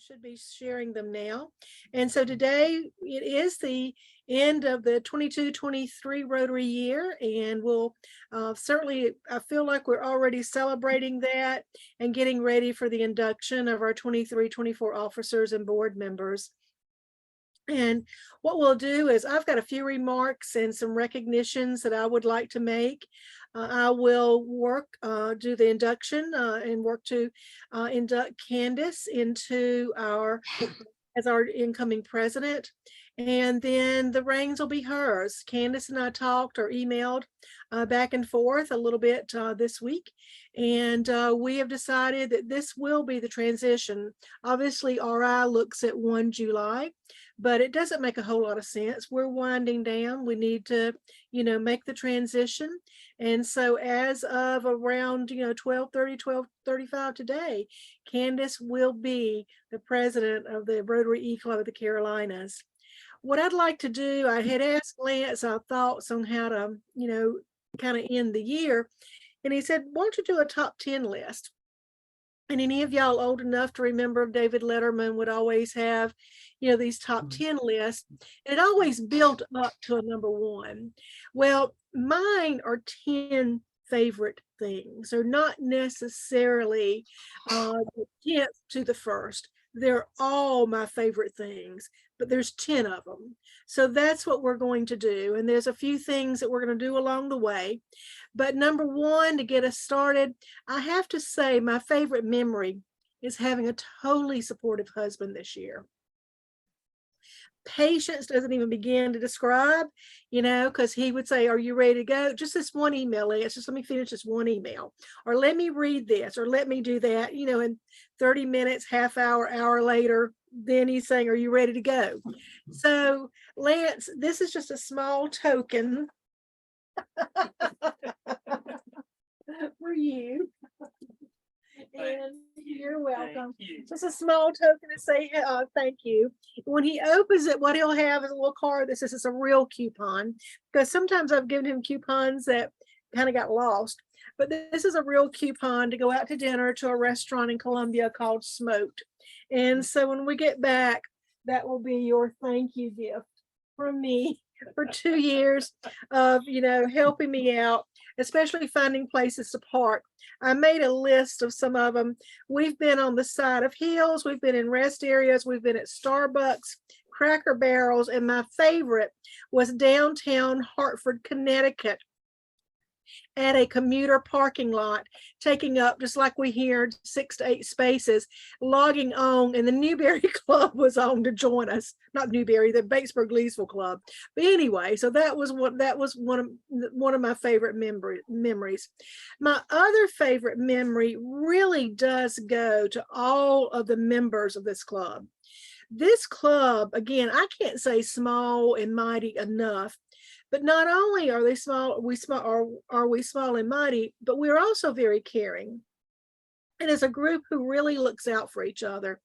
should be sharing them now. And so today it is the end of the 22-23 Rotary year, and we'll certainly, I feel like we're already celebrating that and getting ready for the induction of our 23-24 officers and board members. And what we'll do is I've got a few remarks and some recognitions that I would like to make. I will do the induction and work to induct Candace into as our incoming president. And then the reins will be hers. Candace and I talked or emailed back and forth a little bit this week. And we have decided that this will be the transition. Obviously, RI looks at 1 July, but it doesn't make a whole lot of sense. We're winding down. We need to, make the transition. And so as of around, 12:30, 12:35 today, Candace will be the president of the Rotary E-Club of the Carolinas. What I'd like to do, I had asked Lance our thoughts on how to, kind of end the year. And he said, why don't you do a top 10 list? And any of y'all old enough to remember David Letterman would always have, these top 10 lists. And it always built up to a number one. Well, mine are 10 favorite things. They're not necessarily the 10th to the first. They're all my favorite things, but there's 10 of them. So that's what we're going to do. And there's a few things that we're going to do along the way. But number one, to get us started, I have to say my favorite memory is having a totally supportive husband this year. Patience doesn't even begin to describe, because he would say, are you ready to go? Just this one email, Lance, just let me finish this one email, or let me read this, or let me do that, in 30 minutes, half hour, hour later, then he's saying, are you ready to go? So Lance, this is just a small token for you. And you're welcome. Just a small token to say thank you. When he opens it, what he'll have is a little card that says it's a real coupon, because sometimes I've given him coupons that kind of got lost, but this is a real coupon to go out to dinner to a restaurant in Columbia called Smoked. And so when we get back, that will be your thank you gift from me for 2 years of, helping me out, especially finding places to park. I made a list of some of them. We've been on the side of hills. We've been in rest areas. We've been at Starbucks, Cracker Barrels, and my favorite was downtown Hartford, Connecticut, at a commuter parking lot, taking up, just like we hear, 6 to 8 spaces, logging on, and the Newberry Club was on to join us. Not Newberry, the Batesburg Leesville Club. But anyway, so that was one of my favorite memories. My other favorite memory really does go to all of the members of this club. This club, again, I can't say small and mighty enough. But not only are we small and mighty, but we're also very caring. And as a group who really looks out for each other.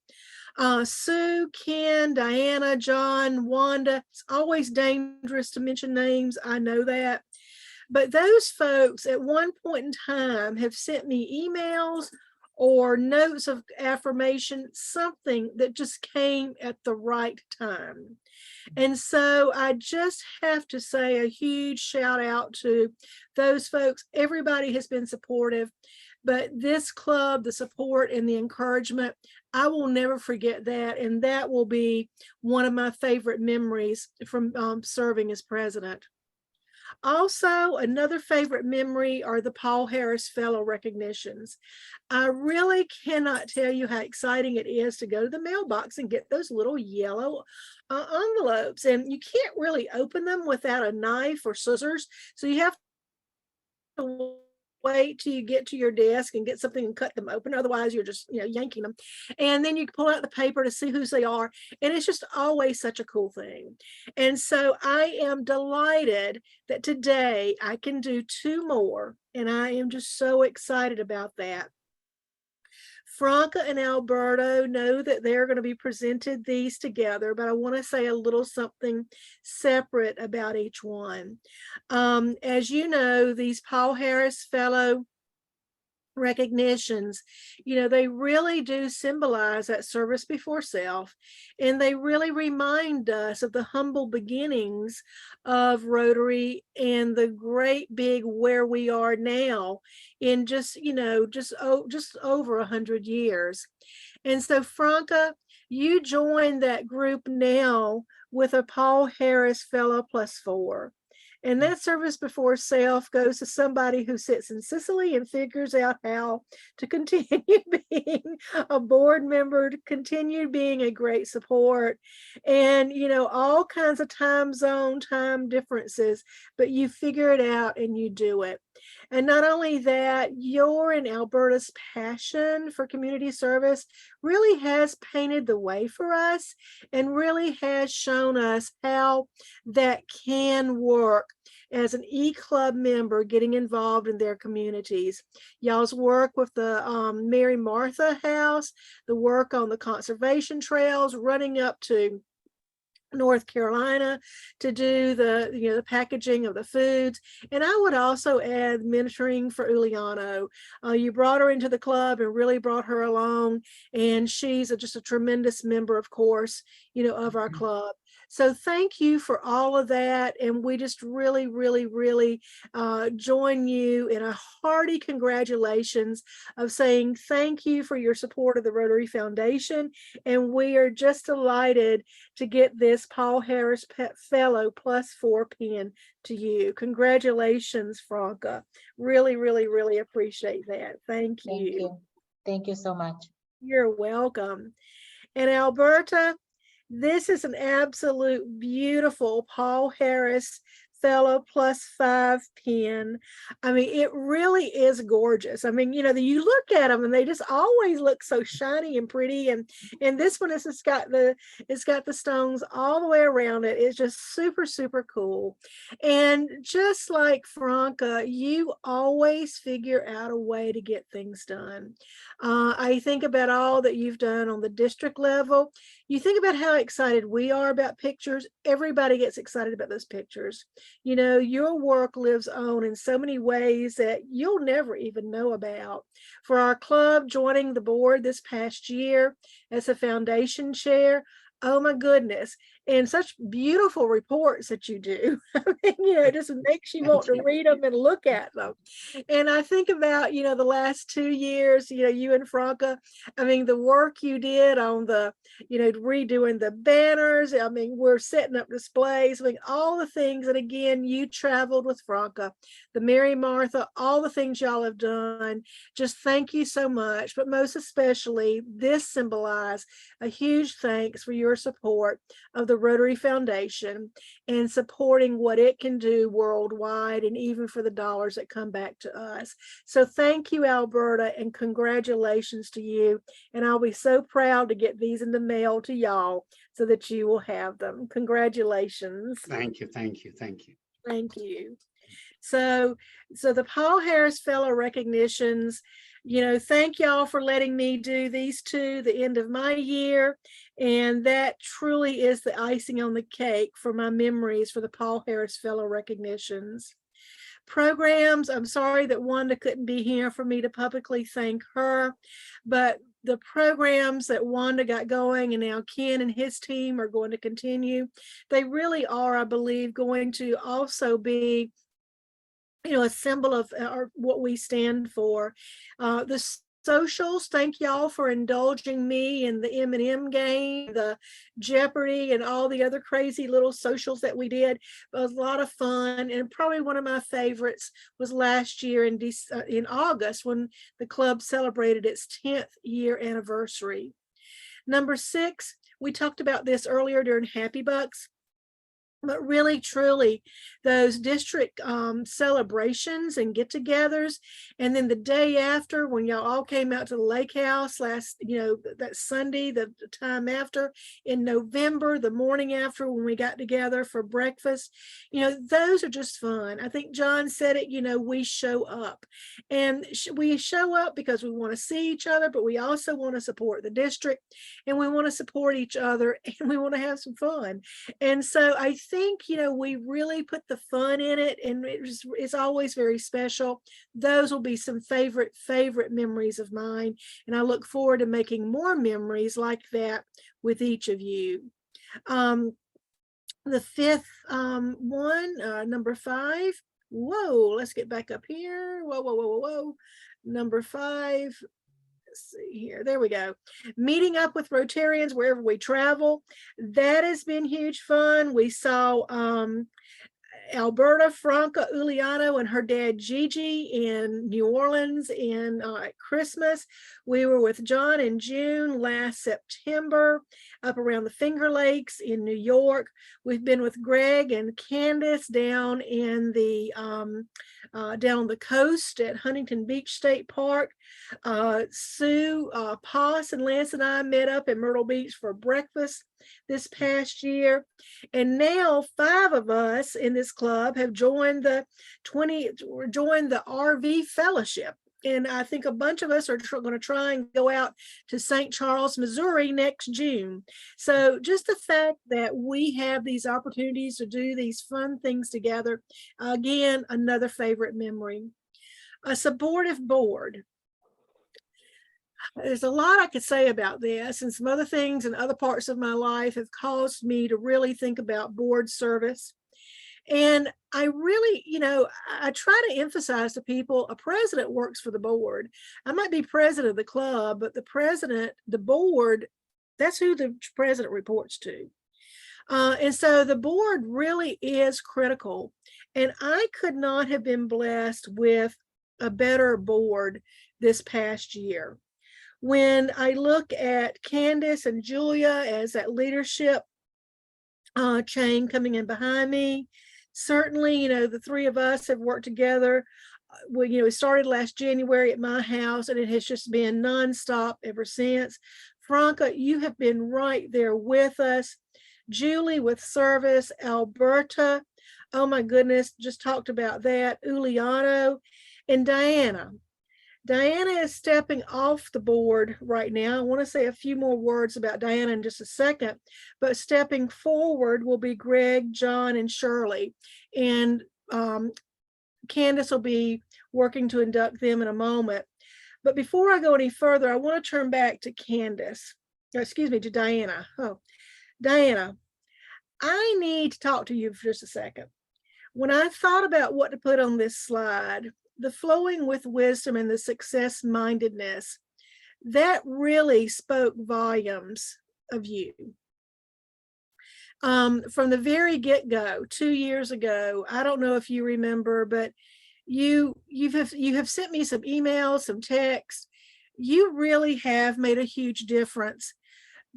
Sue, Ken, Diana, John, Wanda, it's always dangerous to mention names. I know that. But those folks at one point in time have sent me emails or notes of affirmation, something that just came at the right time. And so I just have to say a huge shout out to those folks. Everybody has been supportive, but this club, the support and the encouragement, I will never forget that. And that will be one of my favorite memories from serving as president. Also, another favorite memory are the Paul Harris Fellow recognitions. I really cannot tell you how exciting it is to go to the mailbox and get those little yellow envelopes. And you can't really open them without a knife or scissors. So you have to wait till you get to your desk and get something and cut them open. Otherwise, you're just, yanking them. And then you pull out the paper to see whose they are. And it's just always such a cool thing. And so I am delighted that today I can do 2 more. And I am just so excited about that. Franca and Alberto know that they're going to be presented these together, but I want to say a little something separate about each one. As you know, these Paul Harris Fellow recognitions, they really do symbolize that service before self, and they really remind us of the humble beginnings of Rotary and the great big where we are now in just over 100 years. And so, Franca, you joined that group now with a Paul Harris Fellow +4. And that service before self goes to somebody who sits in Sicily and figures out how to continue being a board member, to continue being a great support, and, all kinds of time zone, time differences, but you figure it out and you do it. And not only that, your and Alberta's passion for community service really has painted the way for us and really has shown us how that can work as an E-Club member getting involved in their communities. Y'all's work with the Mary Martha House, the work on the conservation trails, running up to North Carolina to do the packaging of the foods. And I would also add mentoring for Uliano. You brought her into the club and really brought her along, and she's just a tremendous member, of course, of our club. So thank you for all of that, and we just really, really, really join you in a hearty congratulations of saying thank you for your support of the Rotary Foundation, and we are just delighted to get this Paul Harris Fellow +4 pin to you. Congratulations, Franca. Really, really, really appreciate that. Thank you. Thank you. Thank you so much. You're welcome. And Alberta, this is an absolute beautiful Paul Harris Fellow +5 pin. I mean, it really is gorgeous. I mean, you look at them and they just always look so shiny and pretty. And this one it's got the stones all the way around it. It's just super, super cool. And just like Franca, you always figure out a way to get things done. I think about all that you've done on the district level. You think about how excited we are about pictures. Everybody gets excited about those pictures. Your work lives on in so many ways that you'll never even know about. For our club joining the board this past year as a foundation chair, oh my goodness, and such beautiful reports that you do. I mean, it just makes you want to read them and look at them. And I think about, the last 2 years, you and Franca, I mean, the work you did on the, redoing the banners. I mean, we're setting up displays, I mean, all the things. And again, you traveled with Franca, the Mary Martha, all the things y'all have done. Just thank you so much. But most especially, this symbolized a huge thanks for your support of the Rotary Foundation and supporting what it can do worldwide, and even for the dollars that come back to us. So thank you, Alberta, and congratulations to you. And I'll be so proud to get these in the mail to y'all so that you will have them. Congratulations. Thank you, thank you, thank you. Thank you. So the Paul Harris Fellow recognitions, thank y'all for letting me do these two the end of my year. And that truly is the icing on the cake for my memories for the Paul Harris Fellow recognitions. Programs, I'm sorry that Wanda couldn't be here for me to publicly thank her, but the programs that Wanda got going and now Ken and his team are going to continue. They really are, I believe, going to also be a symbol of what we stand for. The socials, thank y'all for indulging me in the M&M game, the Jeopardy, and all the other crazy little socials that we did. It was a lot of fun, and probably one of my favorites was last year in August when the club celebrated its 10th year anniversary. Number 6, we talked about this earlier during Happy Bucks. But really, truly, those district celebrations and get-togethers, and then the day after, when y'all all came out to the lake house that Sunday, the time after in November, the morning after when we got together for breakfast, those are just fun. I think John said it. We show up, and we show up because we want to see each other, but we also want to support the district, and we want to support each other, and we want to have some fun. And so I think think, you know, we really put the fun in it, and it's always very special. Those will be some favorite memories of mine. And I look forward to making more memories like that with each of you. The fifth one, number 5. Whoa, let's get back up here. Whoa, whoa, whoa, whoa, whoa. Number 5. Let's see here. There we go. Meeting up with Rotarians wherever we travel. That has been huge fun. We saw Alberta Franca Uliano and her dad Gigi in New Orleans at Christmas. We were with John and June last September up around the Finger Lakes in New York. We've been with Greg and Candace down in the down on the coast at Huntington Beach State Park. Sue Poss and Lance and I met up in Myrtle Beach for breakfast this past year. And now 5 of us in this club have joined the RV fellowship. And I think a bunch of us are going to try and go out to St. Charles, Missouri next June. So just the fact that we have these opportunities to do these fun things together, again, another favorite memory. A supportive board. There's a lot I could say about this, and some other things and other parts of my life have caused me to really think about board service. And I really, you know, I try to emphasize to people, a president works for the board. I might be president of the club, but the board, that's who the president reports to. And so the board really is critical. And I could not have been blessed with a better board this past year. When I look at Candace and Julia as that leadership chain coming in behind me, certainly, you know, the 3 of us have worked together. We started last January at my house, and it has just been nonstop ever since. Franca, you have been right there with us. Julie with service, Alberta, oh my goodness, just talked about that, Uliano, and Diana. Diana is stepping off the board right now. I want to say a few more words about Diana in just a second, but stepping forward will be Greg, John, and Shirley. And Candace will be working to induct them in a moment. But before I go any further, I want to turn back to to Diana. Oh, Diana, I need to talk to you for just a second. When I thought about what to put on this slide, the flowing with wisdom and the success mindedness, that really spoke volumes of you. From the very get-go, 2 years ago, I don't know if you remember, but you have sent me some emails, some texts. You really have made a huge difference.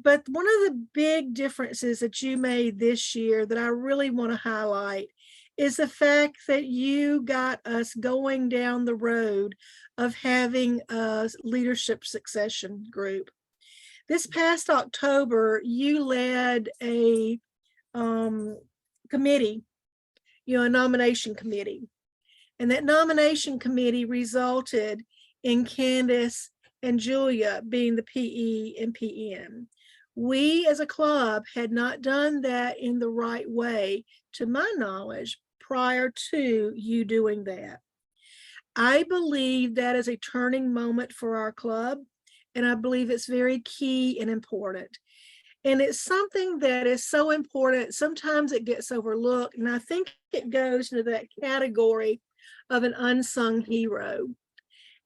But one of the big differences that you made this year that I really want to highlight is the fact that you got us going down the road of having a leadership succession group. This past October, you led a committee, a nomination committee. And that nomination committee resulted in Candace and Julia being the PE and PM. We as a club had not done that in the right way, to my knowledge, prior to you doing that. I believe that is a turning moment for our club, and I believe it's very key and important. And it's something that is so important, sometimes it gets overlooked, and I think it goes into that category of an unsung hero.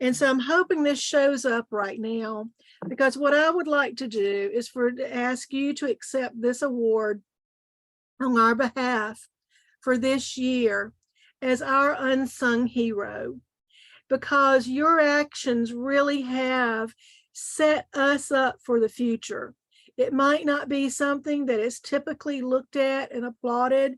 And so I'm hoping this shows up right now, because what I would like to do is to ask you to accept this award on our behalf for this year as our unsung hero, because your actions really have set us up for the future. It might not be something that is typically looked at and applauded,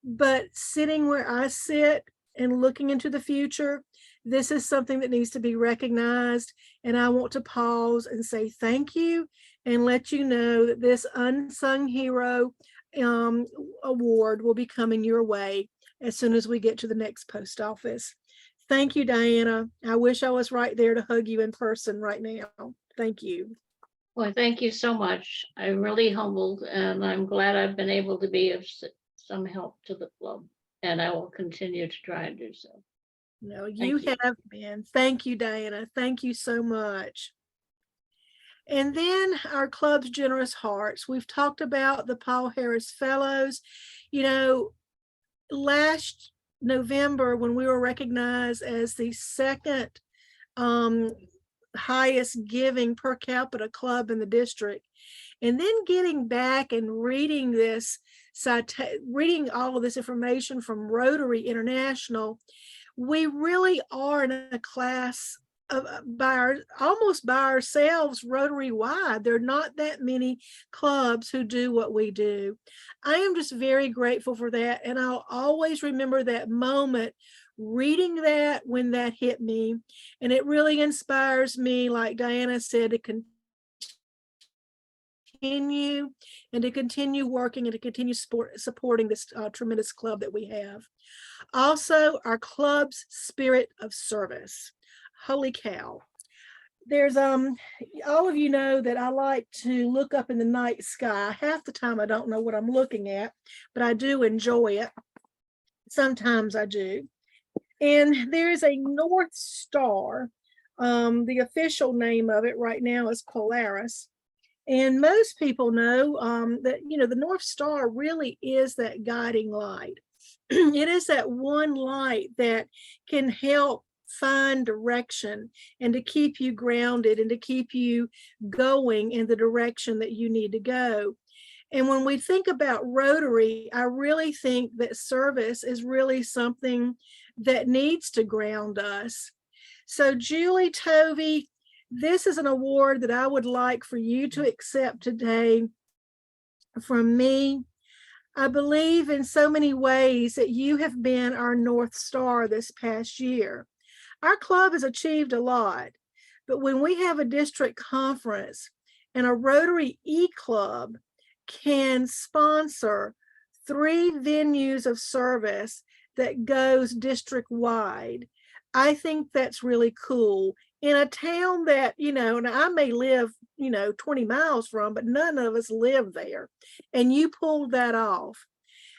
but sitting where I sit and looking into the future, this is something that needs to be recognized. And I want to pause and say thank you and let you know that this unsung hero award will be coming your way as soon as we get to the next post office. Thank you, Diana. I wish I was right there to hug you in person right now. Thank you. Well, thank you so much. I'm really humbled, and I'm glad I've been able to be of some help to the club, and I will continue to try and do so. No, you you. have been. Thank you, Diana. Thank you so much. And then our club's generous hearts. We've talked about the Paul Harris Fellows. You know, last November, when we were recognized as the second highest giving per capita club in the district, and then getting back and reading reading all of this information from Rotary International, we really are in a class of almost by ourselves, Rotary wide. There are not that many clubs who do what we do. I am just very grateful for that, and I'll always remember that moment reading that when that hit me, and it really inspires me, like Diana said, to continue working and to continue supporting this tremendous club that we have. Also, our club's spirit of service. Holy cow. There's all of you know that I like to look up in the night sky. Half the time I don't know what I'm looking at, but I do enjoy it. Sometimes I do. And there is a North Star. The official name of it right now is Polaris. And most people know that, you know, the North Star really is that guiding light. It is that one light that can help find direction and to keep you grounded and to keep you going in the direction that you need to go. And when we think about Rotary, I really think that service is really something that needs to ground us. So Julie Tovey, this is an award that I would like for you to accept today from me. I believe in so many ways that you have been our North Star this past year. Our club has achieved a lot, but when we have a district conference and a Rotary E-Club can sponsor 3 venues of service that goes district wide, I think that's really cool. In a town that, you know, and I may live, you know, 20 miles from, but none of us live there. And you pulled that off.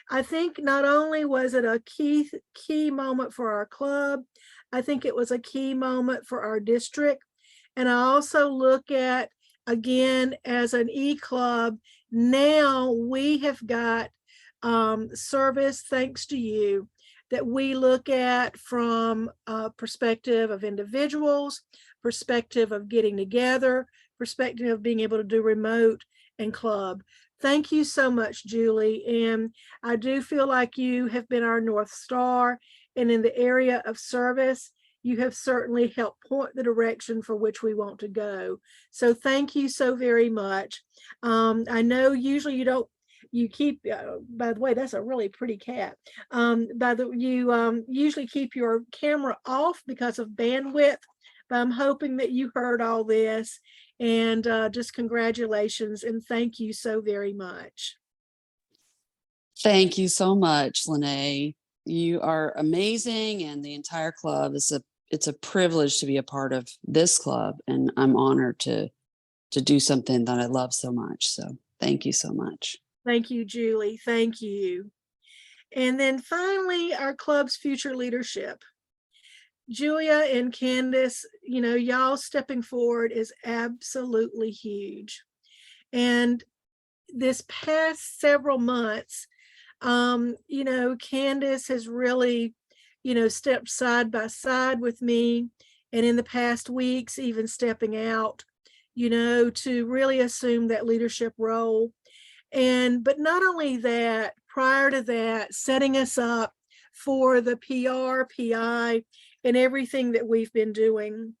I think not only was it a key moment for our club, I think it was a key moment for our district. And I also look at, again, as an E-Club, now we have got service, thanks to you, that we look at from a perspective of individuals, perspective of getting together, perspective of being able to do remote and club. Thank you so much, Julie. And I do feel like you have been our North Star. And in the area of service, you have certainly helped point the direction for which we want to go. So thank you so very much. I know usually you keep, by the way, that's a really pretty cat. You usually keep your camera off because of bandwidth, but I'm hoping that you heard all this, and just congratulations and thank you so very much. Thank you so much, Lene. You are amazing, and the entire club it's a privilege to be a part of this club, and I'm honored to do something that I love so much. So thank you so much. Thank you, Julie. Thank you. And then finally, our club's future leadership. Julia and Candace, you know, y'all stepping forward is absolutely huge. And this past several months, you know, Candace has really, you know, stepped side by side with me. And in the past weeks, even stepping out, you know, to really assume that leadership role. But not only that, prior to that, setting us up for the PR, PI, and everything that we've been doing.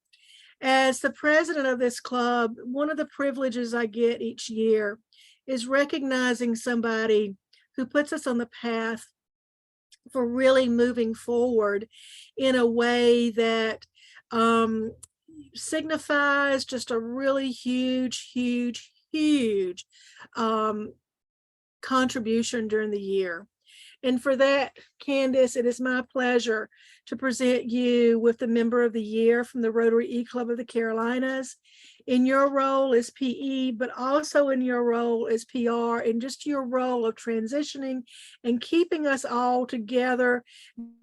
As the president of this club, one of the privileges I get each year is recognizing somebody who puts us on the path for really moving forward in a way that signifies just a really huge contribution during the year. And for that, Candace, it is my pleasure to present you with the Member of the Year from the Rotary E-Club of the Carolinas. in your role as PE, but also in your role as PR, and just your role of transitioning and keeping us all together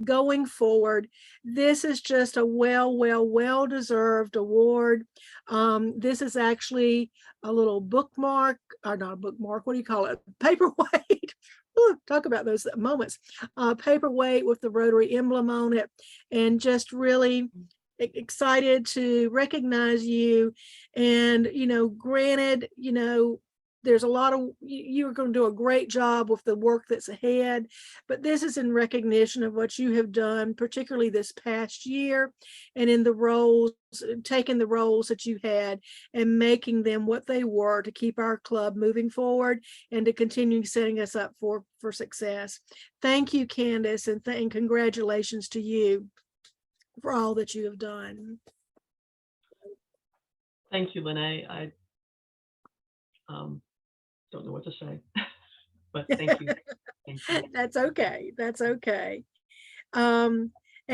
going forward. This is just a well-deserved award. This is actually a little bookmark, or not a bookmark, what do you call it? Paperweight. Ooh, talk about those moments. Paperweight with the Rotary emblem on it, and just really excited to recognize you. And, granted, there's a lot of, you're going to do a great job with the work that's ahead, but this is in recognition of what you have done, particularly this past year, and in the roles, taking the roles that you had and making them what they were to keep our club moving forward and to continue setting us up for success. Thank you, Candace, and congratulations to you for all that you have done. Thank you, Lene. I don't know what to say, but thank you. Thank you. That's okay. That's okay. And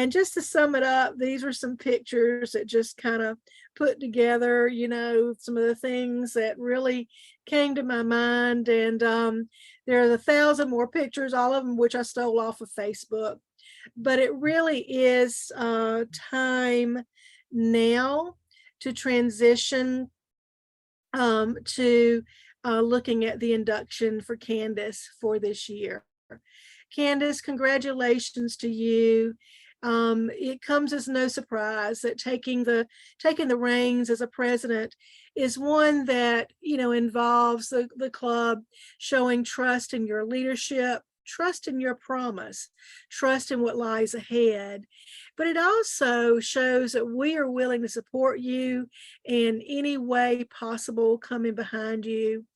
just to sum it up, these were some pictures that just kind of put together, some of the things that really came to my mind. And there are 1,000 more pictures, all of them which I stole off of Facebook. But it really is time now to transition to looking at the induction for Candace for this year. Candace, congratulations to you. It comes as no surprise that taking the reins as a president is one that involves the club showing trust in your leadership, trust in your promise, trust in what lies ahead. But it also shows that we are willing to support you in any way possible, coming behind you.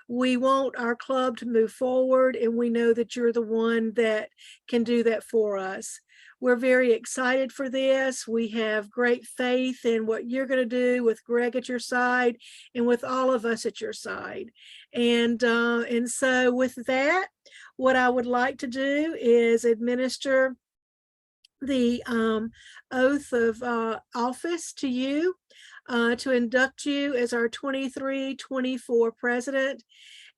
We want our club to move forward, and we know that you're the one that can do that for us. We're very excited for this. We have great faith in what you're going to do with Greg at your side and with all of us at your side. And so with that, what I would like to do is administer the oath of office to you to induct you as our 23-24 president.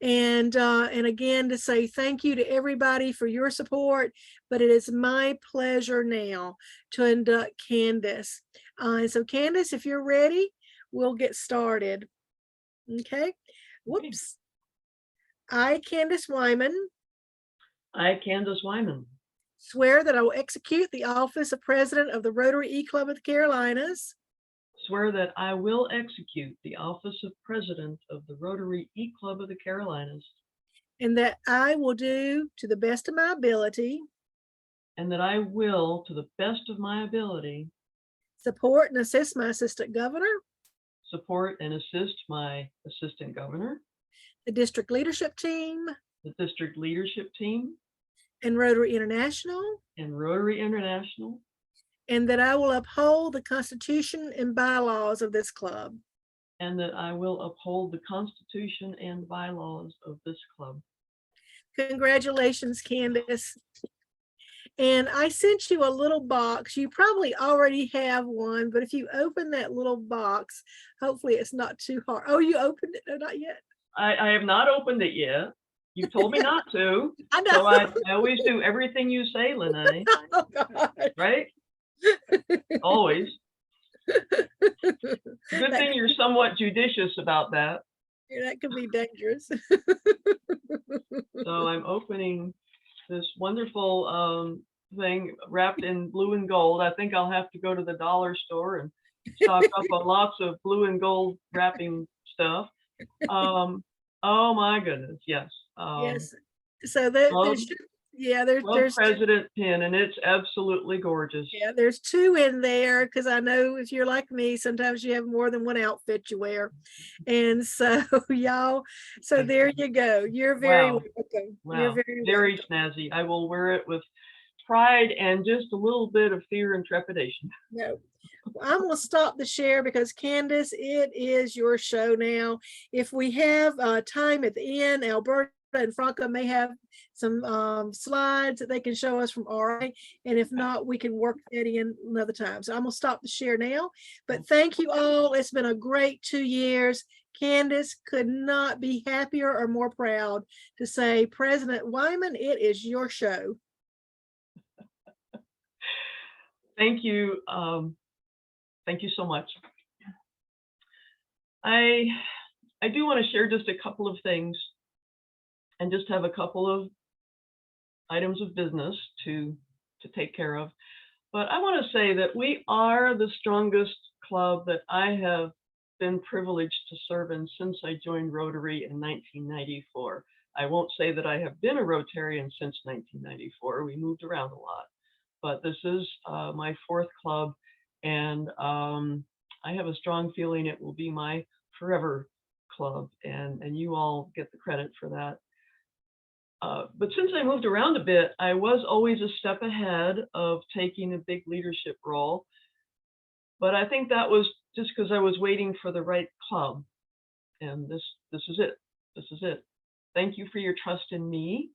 And again, to say thank you to everybody for your support, but it is my pleasure now to induct Candace. And so Candace, if you're ready, we'll get started. Okay. Whoops. I, Candace Wyman, I, Candace Wyman, swear that I will execute the office of President of the Rotary E-Club of the Carolinas, swear that I will execute the office of President of the Rotary E-Club of the Carolinas, and that I will do to the best of my ability and that I will, to the best of my ability, support and assist my Assistant Governor, support and assist my Assistant Governor, the District Leadership Team, the District Leadership Team, and Rotary International, and Rotary International, and that I will uphold the Constitution and bylaws of this club. and that I will uphold the Constitution and bylaws of this club. Congratulations, Candace. And I sent you a little box. You probably already have one, but if you open that little box, hopefully it's not too hard. Oh, you opened it? No, not yet. I have not opened it yet. You told me not to. I know. So I always do everything you say, Lene, Oh, God. right? Always. Good thing you're somewhat judicious about that. That could be dangerous. So I'm opening this wonderful thing wrapped in blue and gold. I think I'll have to go to the dollar store and stock up on lots of blue and gold wrapping stuff. Oh my goodness, yes. Yes. So there's Club president pin, and it's absolutely gorgeous. Yeah, there's two in there because I know if you're like me, sometimes you have more than one outfit you wear. And so y'all, so there you go. You're very welcome. Wow. You're very welcome. snazzy. I will wear it with pride and just a little bit of fear and trepidation. No. I'm going to stop the share because Candace, it is your show now. If we have time at the end, Alberta and Franca may have some slides that they can show us from RA. And if not, we can work that in another time. So I'm gonna stop the share now. But thank you all. It's been a great 2 years. Candace could not be happier or more proud to say, President Wyman, it is your show. Thank you. Thank you so much. I do want to share just a couple of things and just have a couple of items of business to take care of. But I want to say that we are the strongest club that I have been privileged to serve in since I joined Rotary in 1994. I won't say that I have been a Rotarian since 1994. We moved around a lot, but this is my 4th club, and I have a strong feeling it will be my forever club, and you all get the credit for that. But since I moved around a bit, I was always a step ahead of taking a big leadership role. But I think that was just because I was waiting for the right club. And this is it. This is it. Thank you for your trust in me.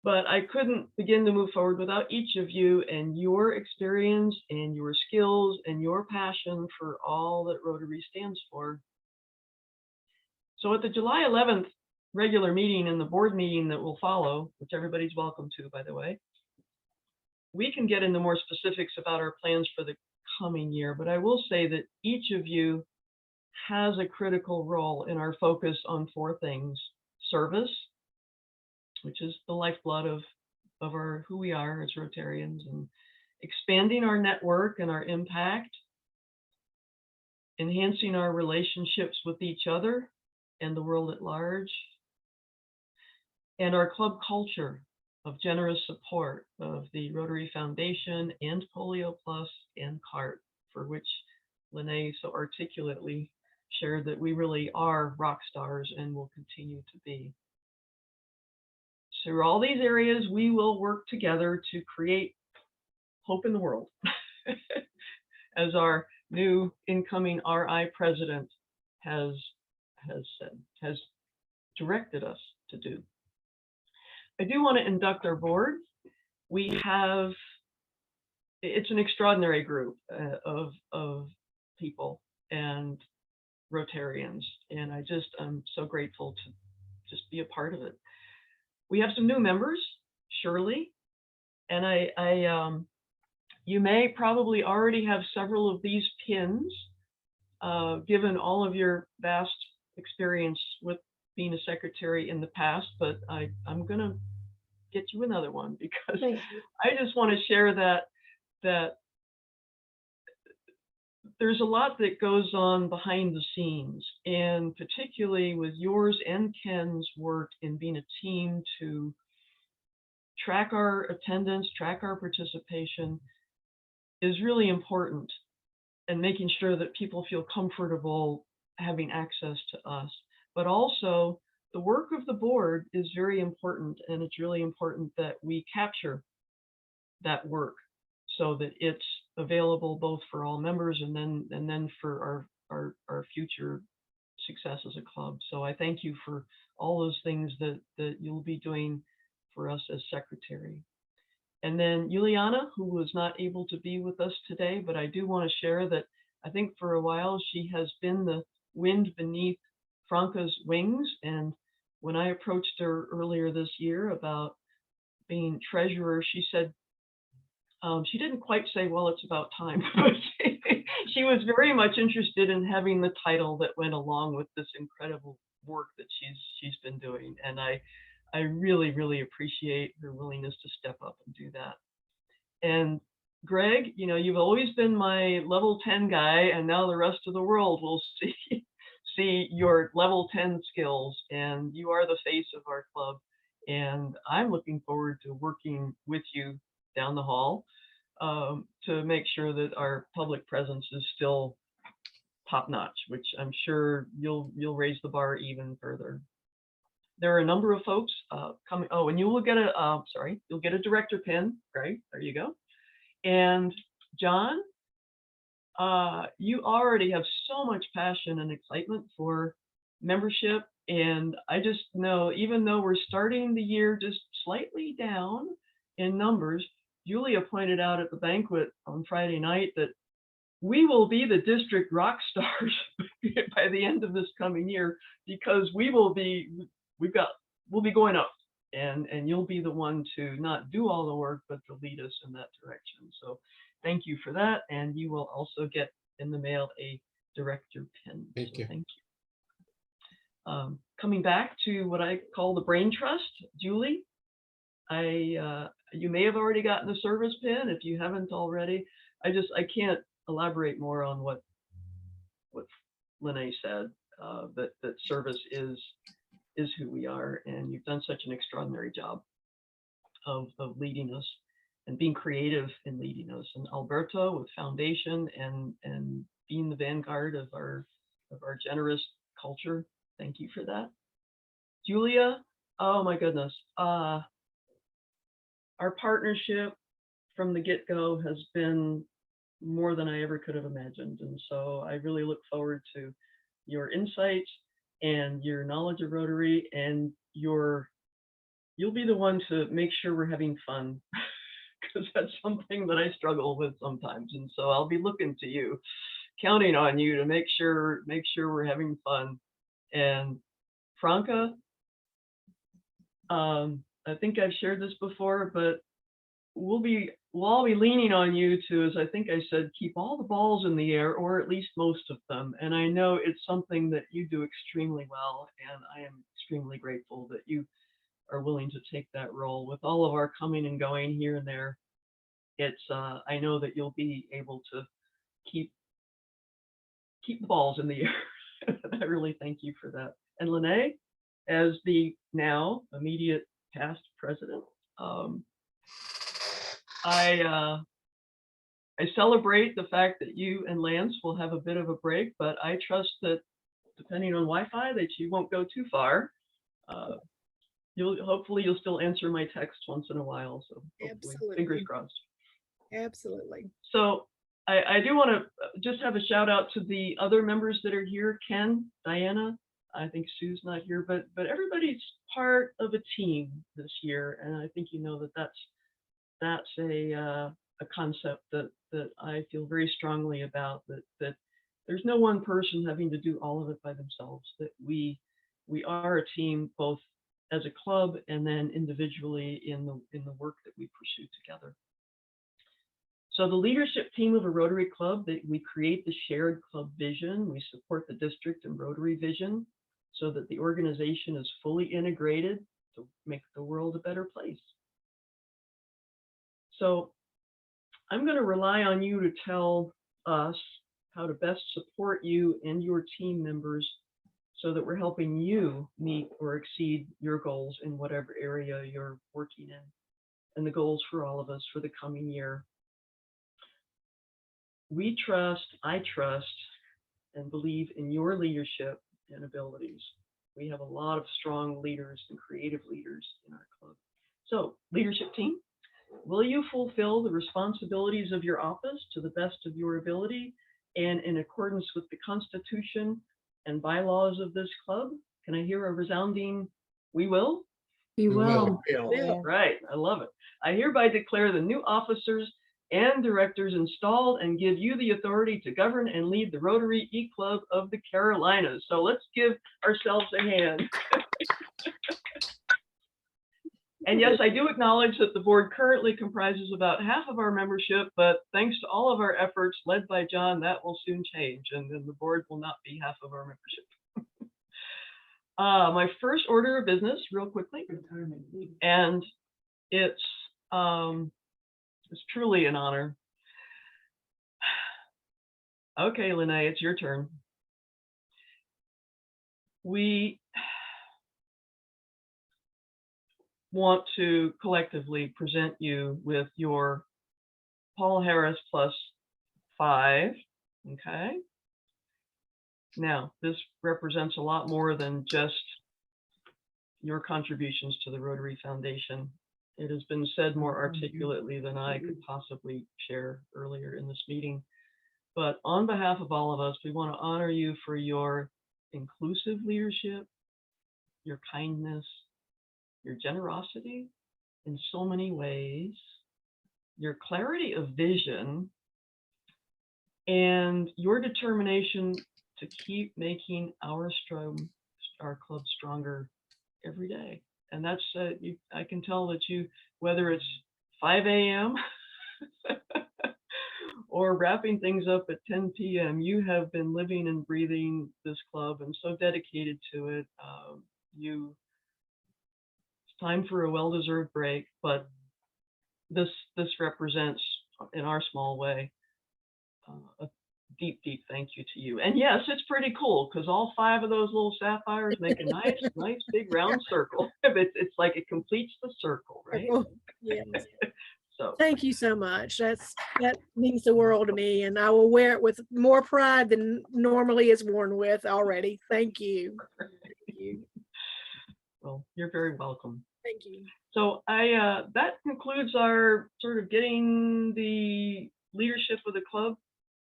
But I couldn't begin to move forward without each of you and your experience and your skills and your passion for all that Rotary stands for. So at the July 11th regular meeting and the board meeting that will follow, which everybody's welcome to, by the way, we can get into more specifics about our plans for the coming year. But I will say that each of you has a critical role in our focus on 4 things: service, which is the lifeblood of our who we are as Rotarians, and expanding our network and our impact, enhancing our relationships with each other and the world at large, and our club culture of generous support of the Rotary Foundation and Polio Plus and CART, for which Lene so articulately shared that we really are rock stars and will continue to be. Through all these areas, we will work together to create hope in the world, as our new incoming RI president has directed us to do. I do want to induct our board. We have, it's an extraordinary group of people and Rotarians, and I'm so grateful to just be a part of it. We have some new members, Shirley, and you may probably already have several of these pins, given all of your vast experience with being a secretary in the past, but I'm gonna get you another one because I just want to share that there's a lot that goes on behind the scenes, and particularly with yours and Ken's work in being a team to track our attendance, track our participation is really important, and making sure that people feel comfortable having access to us. But also the work of the board is very important, and it's really important that we capture that work so that it's available both for all members and then for our future success as a club. So I thank you for all those things that you'll be doing for us as secretary. And then Juliana, who was not able to be with us today, but I do want to share that I think for a while she has been the wind beneath Franca's wings. And when I approached her earlier this year about being treasurer, she said, she didn't quite say, well, it's about time, but she was very much interested in having the title that went along with this incredible work that she's been doing. And I really, really appreciate her willingness to step up and do that. And Greg, you know, you've always been my level 10 guy, and now the rest of the world will see your level 10 skills, and you are the face of our club. And I'm looking forward to working with you down the hall to make sure that our public presence is still top notch, which I'm sure you'll raise the bar even further. There are a number of folks coming. Oh, and you will get you'll get a director pin. Great, there you go. And John, you already have so much passion and excitement for membership. And I just know, even though we're starting the year just slightly down in numbers, Julia pointed out at the banquet on Friday night that we will be the district rock stars by the end of this coming year, because we'll be going up, and you'll be the one to not do all the work, but to lead us in that direction. So thank you for that. And you will also get in the mail a director pin. Thank So you. thank you. Coming back to what I call the brain trust, Julie, you may have already gotten a service pin. If you haven't already, I can't elaborate more on what Lene said, that service is who we are, and you've done such an extraordinary job of leading us and being creative in leading us. And Alberto with Foundation and being the vanguard of our generous culture. Thank you for that. Julia, oh my goodness. Our partnership from the get-go has been more than I ever could have imagined. And so I really look forward to your insights and your knowledge of Rotary, and you'll be the one to make sure we're having fun, because that's something that I struggle with sometimes. And so I'll be looking to you, counting on you to make sure we're having fun. And Franca, I think I've shared this before, but we'll all be leaning on you to, as I think I said, keep all the balls in the air, or at least most of them. And I know it's something that you do extremely well, and I am extremely grateful that you are willing to take that role. With all of our coming and going here and there, I know that you'll be able to keep the balls in the air. I really thank you for that. And Lene, as the now immediate past president, I celebrate the fact that you and Lance will have a bit of a break, but I trust that depending on Wi-Fi, that you won't go too far. Hopefully you'll still answer my texts once in a while. So Absolutely. fingers crossed. Absolutely. So I do want to just have a shout out to the other members that are here. Ken, Diana, I think Sue's not here, but everybody's part of a team this year. And I think you know that that's a concept that I feel very strongly about, that there's no one person having to do all of it by themselves, that we are a team, both as a club and then individually in the work that we pursue together. So the leadership team of a Rotary Club, that we create the shared club vision, we support the district and Rotary vision so that the organization is fully integrated to make the world a better place. So I'm going to rely on you to tell us how to best support you and your team members so that we're helping you meet or exceed your goals in whatever area you're working in, and the goals for all of us for the coming year. I trust and believe in your leadership and abilities. We have a lot of strong leaders and creative leaders in our club. So, leadership team, will you fulfill the responsibilities of your office to the best of your ability and in accordance with the Constitution and bylaws of this club? Can I hear a resounding, we will? We will. Right, I love it. I hereby declare the new officers and directors installed and give you the authority to govern and lead the Rotary E-Club of the Carolinas. So let's give ourselves a hand. And yes, I do acknowledge that the board currently comprises about half of our membership, but thanks to all of our efforts led by John, that will soon change, and then the board will not be half of our membership. My first order of business, real quickly, and it's truly an honor. Okay, Lene, it's your turn. We want to collectively present you with your Paul Harris +5. Okay. Now, this represents a lot more than just your contributions to the Rotary Foundation. It has been said more articulately than I could possibly share earlier in this meeting. But on behalf of all of us, we want to honor you for your inclusive leadership, your kindness, your generosity in so many ways, your clarity of vision, and your determination to keep making our club stronger every day. And that's, I can tell that you, whether it's 5 a.m. or wrapping things up at 10 p.m., you have been living and breathing this club and so dedicated to it. It's time for a well-deserved break, but this represents, in our small way, a deep, deep thank you to you. And yes, it's pretty cool because all 5 of those little sapphires make a nice, nice big round circle. It's like it completes the circle, right? Yes. So Thank you so much. That means the world to me, and I will wear it with more pride than normally is worn with already. Thank you. Thank you. Well, you're very welcome. Thank you. So that concludes our sort of getting the leadership of the club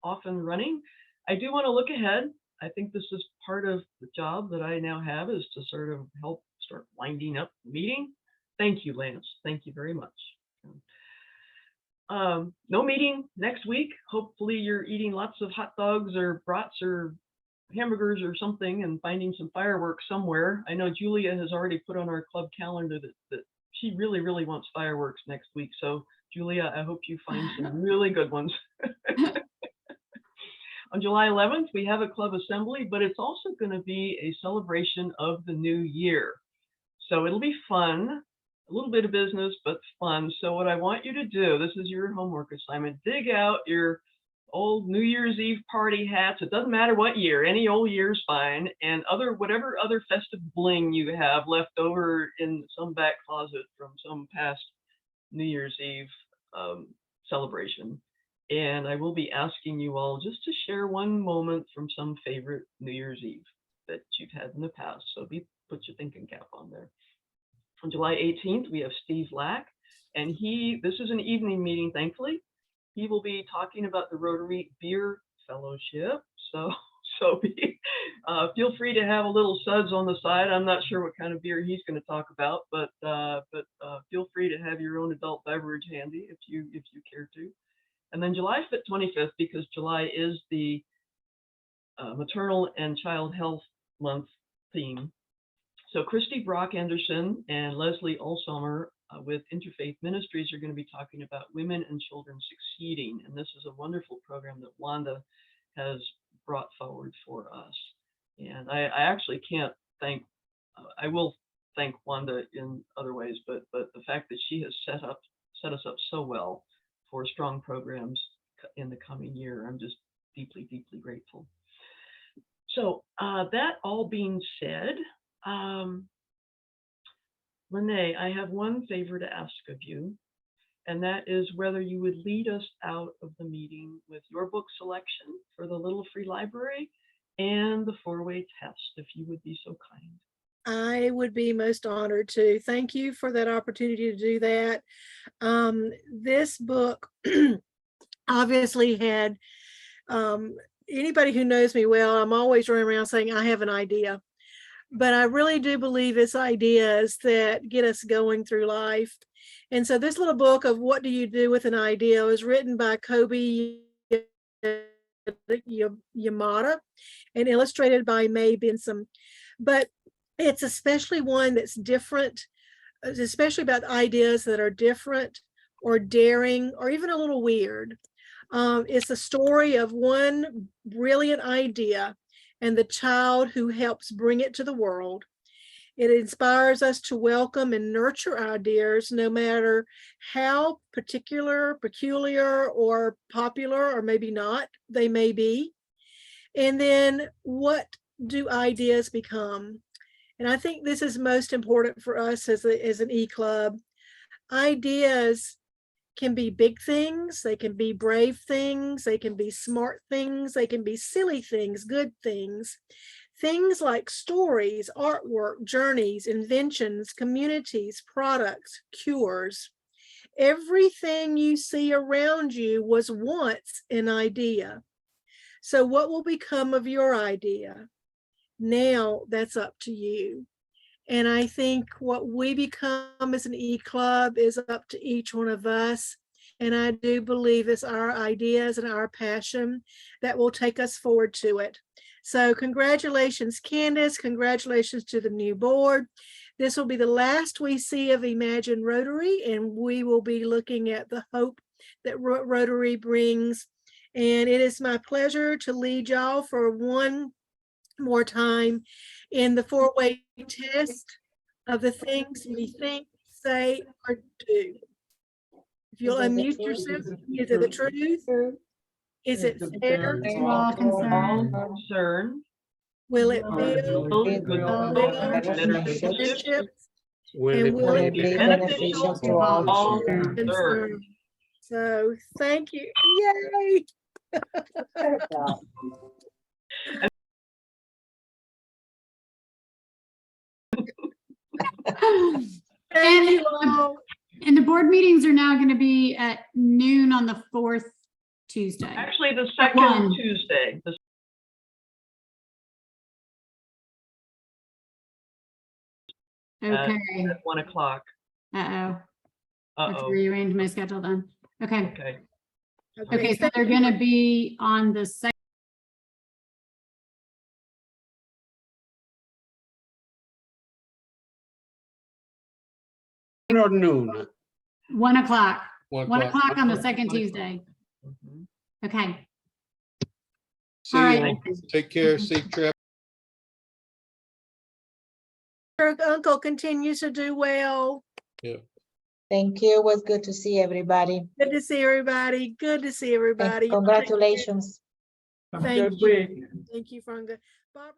off and running. I do want to look ahead. I think this is part of the job that I now have, is to sort of help start winding up the meeting. Thank you, Lance. Thank you very much. No meeting next week. Hopefully you're eating lots of hot dogs or brats or hamburgers or something and finding some fireworks somewhere. I know Julia has already put on our club calendar that she really, really wants fireworks next week. So Julia, I hope you find some really good ones. On July 11th, we have a club assembly, but it's also going to be a celebration of the new year. So it'll be fun, a little bit of business, but fun. So what I want you to do, this is your homework assignment, dig out your old New Year's Eve party hats. It doesn't matter what year, any old year is fine. And whatever other festive bling you have left over in some back closet from some past New Year's Eve celebration. And I will be asking you all just to share one moment from some favorite New Year's Eve that you've had in the past. So put your thinking cap on there. On July 18th, we have Steve Lack, and this is an evening meeting, thankfully. He will be talking about the Rotary Beer Fellowship. So feel free to have a little suds on the side. I'm not sure what kind of beer he's going to talk about, but feel free to have your own adult beverage handy if you care to. And then July 25th, because July is the Maternal and Child Health Month theme. So Christy Brock Anderson and Leslie Olsommer with Interfaith Ministries are going to be talking about women and children succeeding. And this is a wonderful program that Wanda has brought forward for us. And I actually can't thank, I will thank Wanda in other ways, but the fact that she has set us up so well for strong programs in the coming year, I'm just deeply, deeply grateful. So that all being said, Lene, I have one favor to ask of you, and that is whether you would lead us out of the meeting with your book selection for the Little Free Library and the 4-way test, if you would be so kind. I would be most honored to. Thank you for that opportunity to do that. This book obviously had, anybody who knows me well, I'm always running around saying I have an idea. But I really do believe it's ideas that get us going through life. And so this little book of what do you do with an idea was written by Kobe Yamada and illustrated by May Benson. But it's especially one that's different, especially about ideas that are different or daring or even a little weird. It's a story of one brilliant idea and the child who helps bring it to the world. It inspires us to welcome and nurture ideas, no matter how particular, peculiar, or popular, or maybe not they may be. And then what do ideas become? And I think this is most important for us as an E-Club. Ideas can be big things, they can be brave things, they can be smart things, they can be silly things, good things. Things like stories, artwork, journeys, inventions, communities, products, cures. Everything you see around you was once an idea. So what will become of your idea? Now that's up to you. And I think what we become as an E-Club is up to each one of us. And I do believe it's our ideas and our passion that will take us forward to it. So congratulations, Candace. Congratulations to the new board. This will be the last we see of Imagine Rotary, and we will be looking at the hope that Rotary brings. And it is my pleasure to lead y'all for one more time in the four-way test of the things we think, say, or do. If you'll Is it the unmute truth? yourself, is it the truth? Is it fair? To all concerned. All concerned. Will it build Good relationships? Will And will Will it it be be beneficial beneficial to all all concerned? concerned. So thank you. Yay. Thank you all. And the board meetings are now going to be at noon on the 4th Tuesday. Actually, the At second one. Tuesday, Okay. at 1 o'clock. Uh-oh. I have to Uh-oh. rearrange my schedule then. Okay. Okay. Okay, so thank they're you. going to be on the second. or noon? 1 o'clock. 1 1 o'clock on the 1 second o'clock. Tuesday. Mhm. Okay. See All you right. all. Take care. Safe trip. Your uncle continues to do well. Thank you. It was good to see everybody. Good to see everybody. Good to see And everybody. congratulations. Thank you. Thank you, Franga. Barbara?